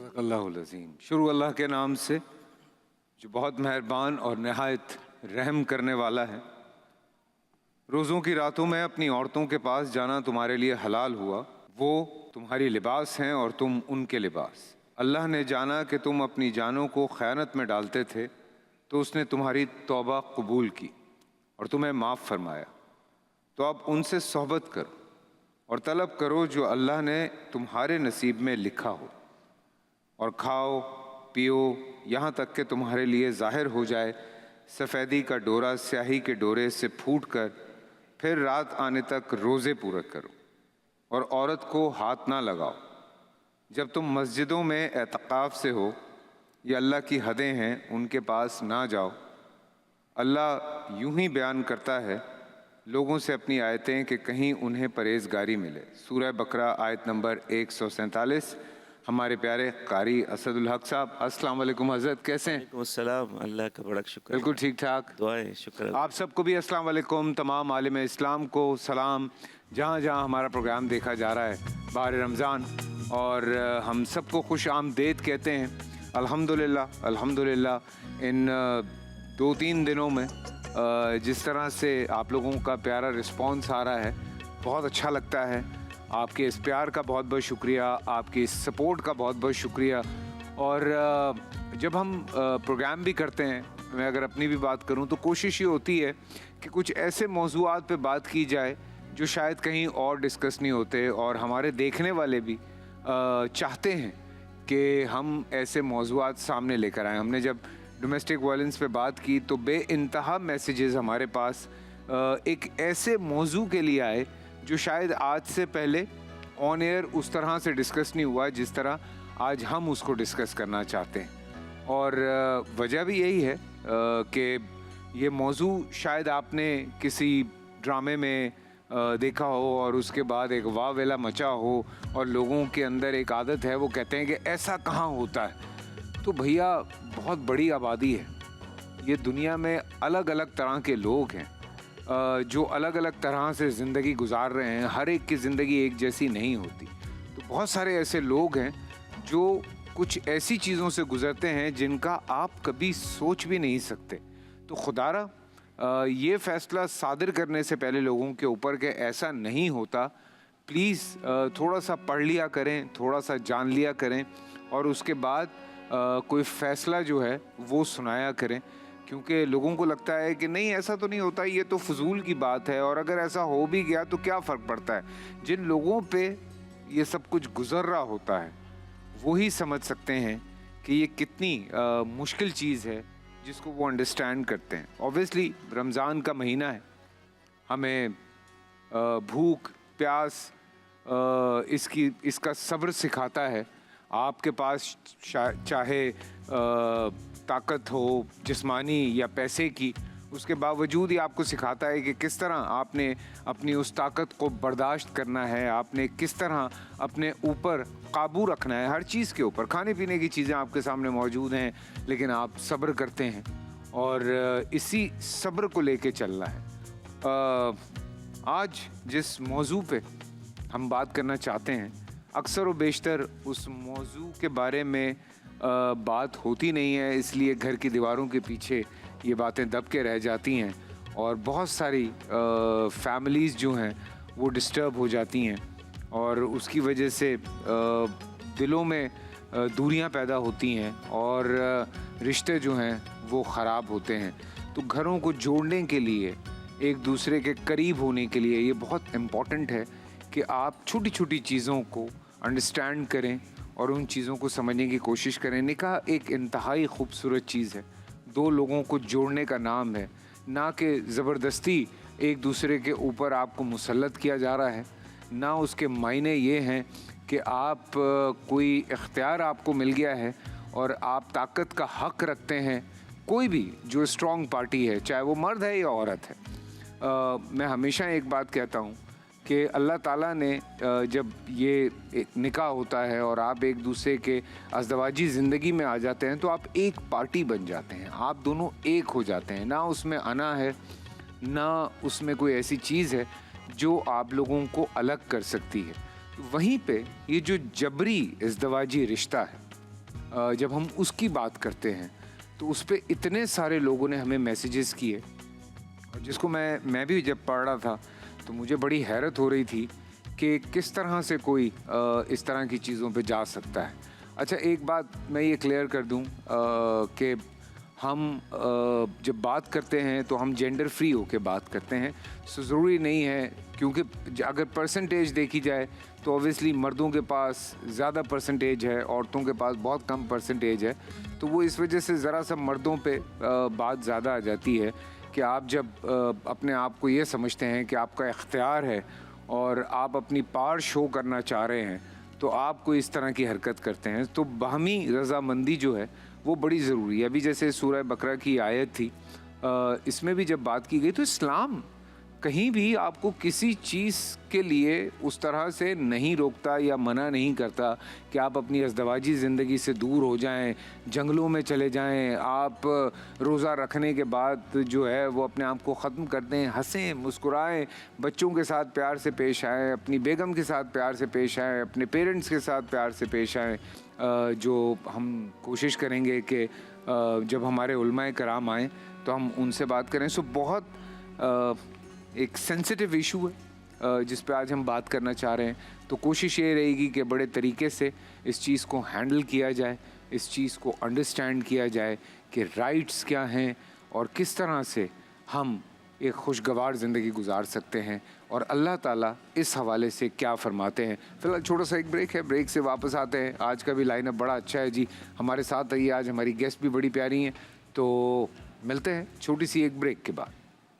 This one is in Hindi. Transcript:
सदक़ल्लाहुल अज़ीम। शुरू अल्लाह के नाम से जो बहुत मेहरबान और नहायत रहम करने वाला है। रोज़ों की रातों में अपनी औरतों के पास जाना तुम्हारे लिए हलाल हुआ, वो तुम्हारी लिबास हैं और तुम उनके लिबास। अल्लाह ने जाना कि तुम अपनी जानों को ख़यानत में डालते थे तो उसने तुम्हारी तौबा कबूल की और तुम्हें माफ़ फरमाया। तो अब उनसे सोहबत करो और तलब करो जो अल्लाह ने तुम्हारे नसीब में लिखा हो, और खाओ पियो यहाँ तक कि तुम्हारे लिए ज़ाहिर हो जाए सफ़ेदी का डोरा स्याही के डोरे से फूट कर। फिर रात आने तक रोज़े पूरे करो और औरत को हाथ ना लगाओ जब तुम मस्जिदों में एतकाफ़ से हो। ये अल्लाह की हदें हैं, उनके पास ना जाओ। अल्लाह यूं ही बयान करता है लोगों से अपनी आयतें कि कहीं उन्हें परहेज़गारी मिले। सूरह बकरा आयत नंबर 147। हमारे प्यारे कारी असदुल हक साहब, अस्सलाम वालेकुम हज़रत, कैसे हैं? अस्सलाम, अल्लाह का बड़ा शुक्र। बिल्कुल ठीक ठाक, दुआएं, शुक्र। आप सबको भी अस्सलाम वालेकुम। तमाम आलिम इस्लाम को सलाम, जहाँ जहाँ हमारा प्रोग्राम देखा जा रहा है बाहर रमज़ान, और हम सबको खुश आमदीद कहते हैं। अल्हम्दुलिल्लाह अल्हम्दुलिल्लाह इन 2-3 दिनों में जिस तरह से आप लोगों का प्यारा रिस्पॉन्स आ रहा है, बहुत अच्छा लगता है। आपके इस प्यार का बहुत बहुत शुक्रिया, आपकी इस सपोर्ट का बहुत बहुत शुक्रिया। और जब हम प्रोग्राम भी करते हैं, मैं अगर अपनी भी बात करूं तो कोशिश ये होती है कि कुछ ऐसे मौज़ूआत पे बात की जाए जो शायद कहीं और डिस्कस नहीं होते, और हमारे देखने वाले भी चाहते हैं कि हम ऐसे मौज़ूआत सामने लेकर आएँ। हमने जब डोमेस्टिक वायलेंस पे बात की तो बेइंतहा मैसेजेस हमारे पास एक ऐसे मौजू के लिए आए जो शायद आज से पहले ऑन एयर उस तरह से डिस्कस नहीं हुआ जिस तरह आज हम उसको डिस्कस करना चाहते हैं। और वजह भी यही है कि ये मौजू शायद आपने किसी ड्रामे में देखा हो और उसके बाद एक वाह वेला मचा हो, और लोगों के अंदर एक आदत है, वो कहते हैं कि ऐसा कहाँ होता है। तो भैया बहुत बड़ी आबादी है, ये दुनिया में अलग अलग तरह के लोग हैं जो अलग अलग तरह से ज़िंदगी गुजार रहे हैं। हर एक की ज़िंदगी एक जैसी नहीं होती। तो बहुत सारे ऐसे लोग हैं जो कुछ ऐसी चीज़ों से गुज़रते हैं जिनका आप कभी सोच भी नहीं सकते। तो खुदारा ये फ़ैसला सादिर करने से पहले लोगों के ऊपर कि ऐसा नहीं होता, प्लीज़ थोड़ा सा पढ़ लिया करें, थोड़ा सा जान लिया करें, और उसके बाद कोई फ़ैसला जो है वो सुनाया करें। क्योंकि लोगों को लगता है कि नहीं ऐसा तो नहीं होता, ये तो फजूल की बात है, और अगर ऐसा हो भी गया तो क्या फ़र्क पड़ता है। जिन लोगों पे ये सब कुछ गुज़र रहा होता है वही समझ सकते हैं कि ये कितनी मुश्किल चीज़ है जिसको वो अंडरस्टैंड करते हैं। ऑब्वियसली रमज़ान का महीना है, हमें भूख प्यास इसका सब्र सिखाता है। आपके पास चाहे ताकत हो जिस्मानी या पैसे की, उसके बावजूद ही आपको सिखाता है कि किस तरह आपने अपनी उस ताकत को बर्दाश्त करना है, आपने किस तरह अपने ऊपर काबू रखना है। हर चीज़ के ऊपर, खाने पीने की चीज़ें आपके सामने मौजूद हैं, लेकिन आप सब्र करते हैं, और इसी सब्र को लेके चलना है। आज जिस मौजू पे हम बात करना चाहते हैं, अक्सर व बेशतर उस मौजू के बारे में बात होती नहीं है, इसलिए घर की दीवारों के पीछे ये बातें दब के रह जाती हैं, और बहुत सारी फैमिलीज़ जो हैं वो डिस्टर्ब हो जाती हैं, और उसकी वजह से दिलों में दूरियां पैदा होती हैं, और रिश्ते जो हैं वो ख़राब होते हैं। तो घरों को जोड़ने के लिए, एक दूसरे के करीब होने के लिए ये बहुत इम्पॉर्टेंट है कि आप छोटी छोटी चीज़ों को अंडरस्टैंड करें और उन चीज़ों को समझने की कोशिश करें। निकाह एक इंतहाई खूबसूरत चीज़ है, दो लोगों को जोड़ने का नाम है, ना कि ज़बरदस्ती एक दूसरे के ऊपर आपको मुसल्लत किया जा रहा है। ना उसके मायने ये हैं कि आप कोई इख्तियार आपको मिल गया है और आप ताकत का हक़ रखते हैं। कोई भी जो स्ट्रॉन्ग पार्टी है, चाहे वो मर्द है या औरत है, मैं हमेशा एक बात कहता हूँ कि अल्लाह ताला ने जब ये निकाह होता है और आप एक दूसरे के अज़दवाजी ज़िंदगी में आ जाते हैं तो आप एक पार्टी बन जाते हैं, आप दोनों एक हो जाते हैं। ना उसमें अना है, ना उसमें कोई ऐसी चीज़ है जो आप लोगों को अलग कर सकती है। वहीं पे ये जो जबरी इज़दवाजी रिश्ता है, जब हम उसकी बात करते हैं तो उस पे इतने सारे लोगों ने हमें मैसेजेस किए, और जिसको मैं भी जब पढ़ रहा था तो मुझे बड़ी हैरत हो रही थी कि किस तरह से कोई इस तरह की चीज़ों पे जा सकता है। अच्छा, एक बात मैं ये क्लियर कर दूं कि हम जब बात करते हैं तो हम जेंडर फ्री होके बात करते हैं। सो ज़रूरी नहीं है, क्योंकि अगर परसेंटेज देखी जाए तो ऑब्वियसली मर्दों के पास ज़्यादा परसेंटेज है, औरतों के पास बहुत कम परसेंटेज है। तो वो इस वजह से ज़रा सा मर्दों पे बात ज़्यादा आ जाती है कि आप जब अपने आप को ये समझते हैं कि आपका इख्तियार है और आप अपनी पावर शो करना चाह रहे हैं, तो आपको इस तरह की हरकत करते हैं। तो बाहमी रज़ामंदी जो है वो बड़ी ज़रूरी है। अभी जैसे सूरह बकरा की आयत थी, इसमें भी जब बात की गई तो इस्लाम कहीं भी आपको किसी चीज़ के लिए उस तरह से नहीं रोकता या मना नहीं करता कि आप अपनी अज़दवाजी ज़िंदगी से दूर हो जाएं, जंगलों में चले जाएं, आप रोज़ा रखने के बाद जो है वो अपने आप को ख़त्म कर दें, हंसें मुस्कुराएं, बच्चों के साथ प्यार से पेश आएँ, अपनी बेगम के साथ प्यार से पेश आएँ, अपने पेरेंट्स के साथ प्यार से पेश आएँ। जो हम कोशिश करेंगे कि जब हमारे उलमाए कराम आएँ तो हम उनसे बात करें। सो बहुत एक सेंसिटिव इशू है जिस पे आज हम बात करना चाह रहे हैं। तो कोशिश ये रहेगी कि बड़े तरीके से इस चीज़ को हैंडल किया जाए, इस चीज़ को अंडरस्टैंड किया जाए कि राइट्स क्या हैं और किस तरह से हम एक खुशगवार ज़िंदगी गुजार सकते हैं और अल्लाह ताला इस हवाले से क्या फ़रमाते हैं। फ़िलहाल छोटा सा एक ब्रेक है, ब्रेक से वापस आते हैं। आज का भी लाइनअप बड़ा अच्छा है जी, हमारे साथ रहिए। आज हमारी गेस्ट भी बड़ी प्यारी हैं, तो मिलते हैं छोटी सी एक ब्रेक के बाद।